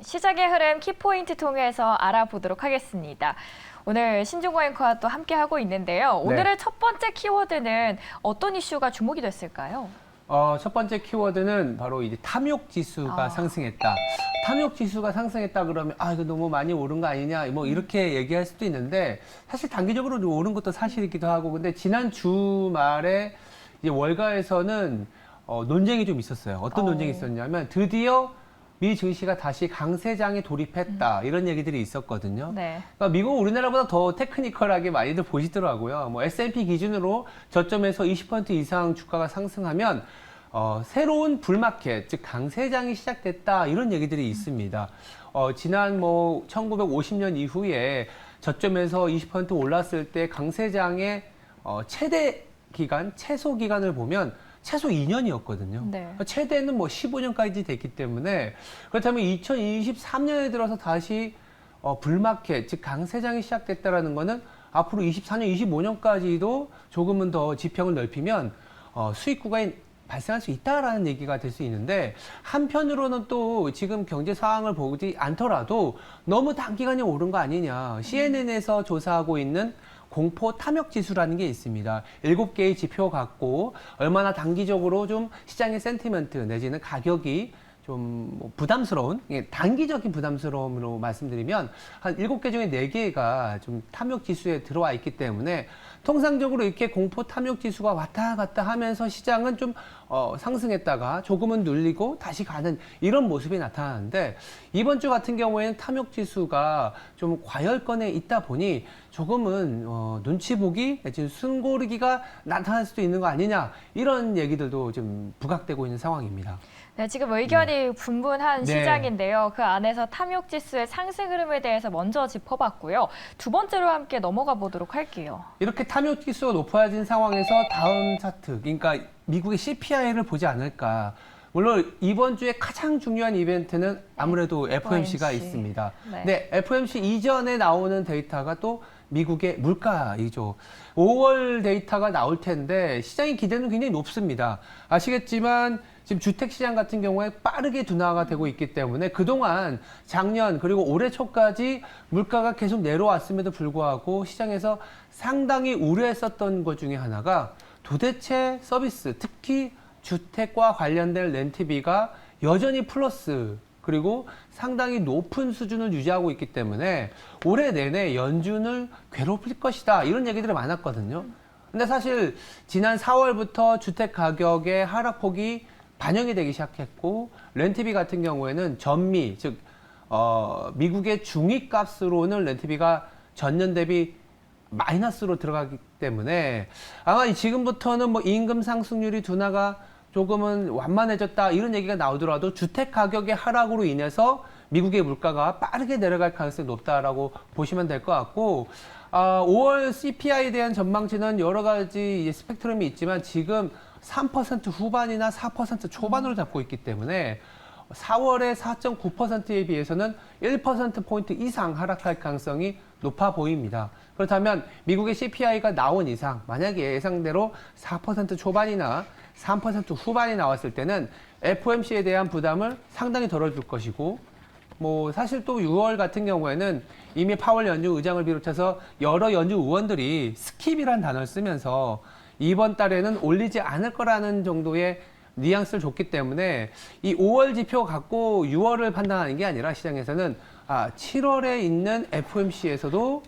시장의 흐름 키포인트 통해서 알아보도록 하겠습니다. 오늘 신중호 앵커와 또 함께하고 있는데요. 오늘의 첫 번째 키워드는 어떤 이슈가 주목이 됐을까요? 첫 번째 키워드는 바로 이제 탐욕 지수가 상승했다. 탐욕 지수가 상승했다 그러면 이거 너무 많이 오른 거 아니냐 뭐 이렇게 얘기할 수도 있는데 사실 단기적으로 오른 것도 사실이기도 하고 근데 지난 주말에 이제 월가에서는 논쟁이 좀 있었어요. 어떤 논쟁이 있었냐면 드디어 미 증시가 다시 강세장에 돌입했다 이런 얘기들이 있었거든요. 네. 그러니까 미국은 우리나라보다 더 테크니컬하게 많이들 보시더라고요. 뭐 S&P 기준으로 저점에서 20% 이상 주가가 상승하면 새로운 불마켓, 즉 강세장이 시작됐다 이런 얘기들이 있습니다. 지난 1950년 이후에 저점에서 20% 올랐을 때 강세장의 최대 기간, 최소 기간을 보면 최소 2년이었거든요. 네. 최대는 15년까지 됐기 때문에 그렇다면 2023년에 들어서 다시 불마켓, 즉 강세장이 시작됐다라는 거는 앞으로 24년, 25년까지도 조금은 더 지평을 넓히면 수익 구간이 발생할 수 있다라는 얘기가 될 수 있는데 한편으로는 또 지금 경제 상황을 보지 않더라도 너무 단기간에 오른 거 아니냐. CNN에서 조사하고 있는 공포 탐욕 지수라는 게 있습니다. 7개의 지표 갖고 얼마나 단기적으로 좀 시장의 센티멘트 내지는 가격이 좀 부담스러운, 단기적인 부담스러움으로 말씀드리면 한 7개 중에 4개가 좀 탐욕 지수에 들어와 있기 때문에 통상적으로 이렇게 공포 탐욕 지수가 왔다 갔다 하면서 시장은 좀 상승했다가 조금은 눌리고 다시 가는 이런 모습이 나타나는데 이번 주 같은 경우에는 탐욕 지수가 좀 과열권에 있다 보니 조금은 눈치 보기, 지금 숨고르기가 나타날 수도 있는 거 아니냐 이런 얘기들도 좀 부각되고 있는 상황입니다. 네, 지금 의견이 분분한 네. 시장인데요. 그 안에서 탐욕 지수의 상승 흐름에 대해서 먼저 짚어봤고요. 두 번째로 함께 넘어가 보도록 할게요. 이렇게 탐욕 지수가 높아진 상황에서 다음 차트, 그러니까 미국의 CPI를 보지 않을까. 물론 이번 주에 가장 중요한 이벤트는 아무래도 FOMC가 있습니다. 네. 네, FOMC 이전에 나오는 데이터가 또 미국의 물가이죠. 5월 데이터가 나올 텐데 시장의 기대는 굉장히 높습니다. 아시겠지만 지금 주택시장 같은 경우에 빠르게 둔화가 되고 있기 때문에 그동안 작년 그리고 올해 초까지 물가가 계속 내려왔음에도 불구하고 시장에서 상당히 우려했었던 것 중에 하나가 도대체 서비스, 특히 주택과 관련된 렌트비가 여전히 플러스 그리고 상당히 높은 수준을 유지하고 있기 때문에 올해 내내 연준을 괴롭힐 것이다 이런 얘기들이 많았거든요. 근데 사실 지난 4월부터 주택 가격의 하락폭이 반영이 되기 시작했고 렌트비 같은 경우에는 전미 즉 미국의 중위값으로는 렌트비가 전년 대비 마이너스로 들어가기 때문에 아마 지금부터는 임금 상승률이 둔화가 조금은 완만해졌다 이런 얘기가 나오더라도 주택 가격의 하락으로 인해서 미국의 물가가 빠르게 내려갈 가능성이 높다라고 보시면 될 것 같고 5월 CPI에 대한 전망치는 여러 가지 스펙트럼이 있지만 지금 3% 후반이나 4% 초반으로 잡고 있기 때문에 4월의 4.9%에 비해서는 1%포인트 이상 하락할 가능성이 높아 보입니다. 그렇다면 미국의 CPI가 나온 이상 만약에 예상대로 4% 초반이나 3% 후반이 나왔을 때는 FOMC에 대한 부담을 상당히 덜어줄 것이고 사실 또 6월 같은 경우에는 이미 파월 연준 의장을 비롯해서 여러 연준 의원들이 스킵이라는 단어를 쓰면서 이번 달에는 올리지 않을 거라는 정도의 뉘앙스를 줬기 때문에 이 5월 지표 갖고 6월을 판단하는 게 아니라 시장에서는 7월에 있는 FOMC에서도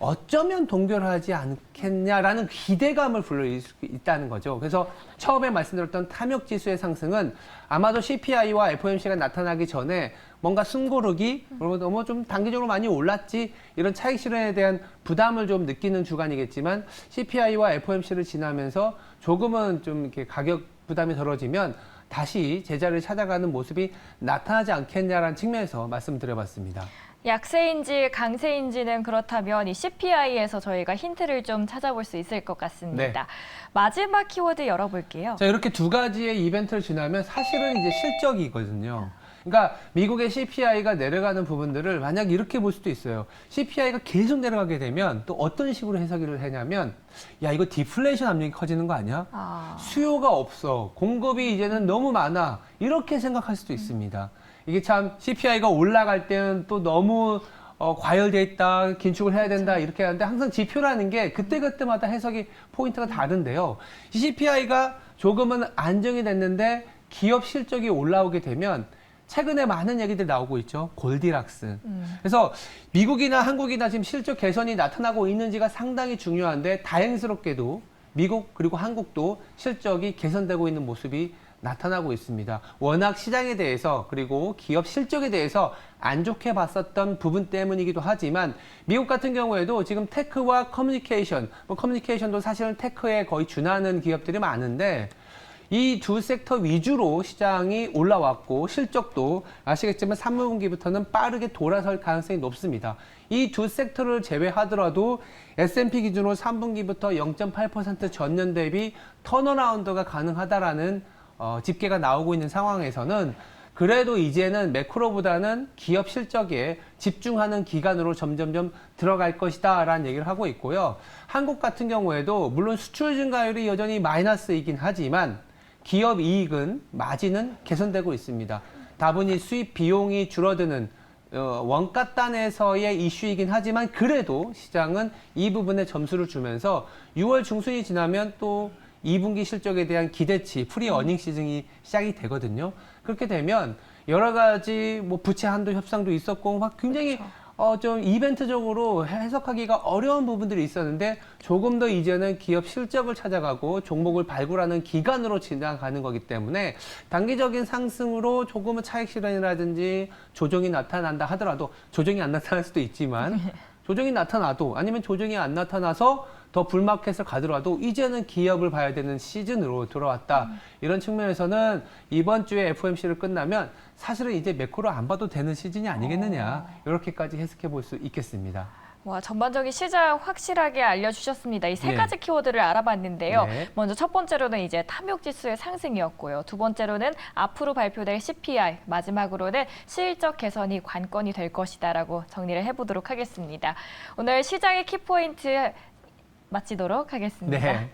어쩌면 동결하지 않겠냐라는 기대감을 불러일으킬 수 있다는 거죠. 그래서 처음에 말씀드렸던 탐욕 지수의 상승은 아마도 CPI와 FOMC가 나타나기 전에 뭔가 숨고르기, 너무 좀 단기적으로 많이 올랐지 이런 차익 실현에 대한 부담을 좀 느끼는 주간이겠지만 CPI와 FOMC를 지나면서 조금은 좀 이렇게 가격 부담이 덜어지면 다시 제자리를 찾아가는 모습이 나타나지 않겠냐라는 측면에서 말씀드려봤습니다. 약세인지 강세인지는 그렇다면 이 CPI에서 저희가 힌트를 좀 찾아볼 수 있을 것 같습니다. 네. 마지막 키워드 열어볼게요. 자, 이렇게 두 가지의 이벤트를 지나면 사실은 이제 실적이거든요. 그러니까 미국의 CPI가 내려가는 부분들을 만약 이렇게 볼 수도 있어요. CPI가 계속 내려가게 되면 또 어떤 식으로 해석을 하냐면 야, 이거 디플레이션 압력이 커지는 거 아니야? 수요가 없어. 공급이 이제는 너무 많아. 이렇게 생각할 수도 있습니다. 이게 참 CPI가 올라갈 때는 또 너무 과열돼 있다, 긴축을 해야 된다 이렇게 하는데 항상 지표라는 게 그때그때마다 해석이 포인트가 다른데요. 이 CPI가 조금은 안정이 됐는데 기업 실적이 올라오게 되면 최근에 많은 얘기들 나오고 있죠. 골디락스. 그래서 미국이나 한국이나 지금 실적 개선이 나타나고 있는지가 상당히 중요한데 다행스럽게도 미국 그리고 한국도 실적이 개선되고 있는 모습이 나타나고 있습니다. 워낙 시장에 대해서 그리고 기업 실적에 대해서 안 좋게 봤었던 부분 때문이기도 하지만 미국 같은 경우에도 지금 테크와 커뮤니케이션, 커뮤니케이션도 사실은 테크에 거의 준하는 기업들이 많은데 이 두 섹터 위주로 시장이 올라왔고 실적도 아시겠지만 3분기부터는 빠르게 돌아설 가능성이 높습니다. 이 두 섹터를 제외하더라도 S&P 기준으로 3분기부터 0.8% 전년 대비 턴어라운드가 가능하다라는 집계가 나오고 있는 상황에서는 그래도 이제는 매크로보다는 기업 실적에 집중하는 기간으로 점점점 들어갈 것이다 라는 얘기를 하고 있고요. 한국 같은 경우에도 물론 수출 증가율이 여전히 마이너스이긴 하지만 기업 이익은 마진은 개선되고 있습니다. 다분히 수입 비용이 줄어드는 원가단에서의 이슈이긴 하지만 그래도 시장은 이 부분에 점수를 주면서 6월 중순이 지나면 또 2분기 실적에 대한 기대치, 프리 어닝 시즌이 시작이 되거든요. 그렇게 되면 여러 가지 뭐 부채 한도 협상도 있었고 막 굉장히 좀 이벤트적으로 해석하기가 어려운 부분들이 있었는데 조금 더 이제는 기업 실적을 찾아가고 종목을 발굴하는 기간으로 지나가는 거기 때문에 단기적인 상승으로 조금은 차익 실현이라든지 조정이 나타난다 하더라도 조정이 안 나타날 수도 있지만 조정이 나타나도 아니면 조정이 안 나타나서 더 불마켓을 가더라도 이제는 기업을 봐야 되는 시즌으로 들어왔다. 이런 측면에서는 이번 주에 FOMC를 끝나면 사실은 이제 매크로 안 봐도 되는 시즌이 아니겠느냐. 이렇게까지 해석해 볼 수 있겠습니다. 와, 전반적인 시장 확실하게 알려주셨습니다. 이 세 네. 가지 키워드를 알아봤는데요. 네. 먼저 첫 번째로는 이제 탐욕지수의 상승이었고요. 두 번째로는 앞으로 발표될 CPI, 마지막으로는 실적 개선이 관건이 될 것이다라고 정리를 해보도록 하겠습니다. 오늘 시장의 키포인트 마치도록 하겠습니다. 네.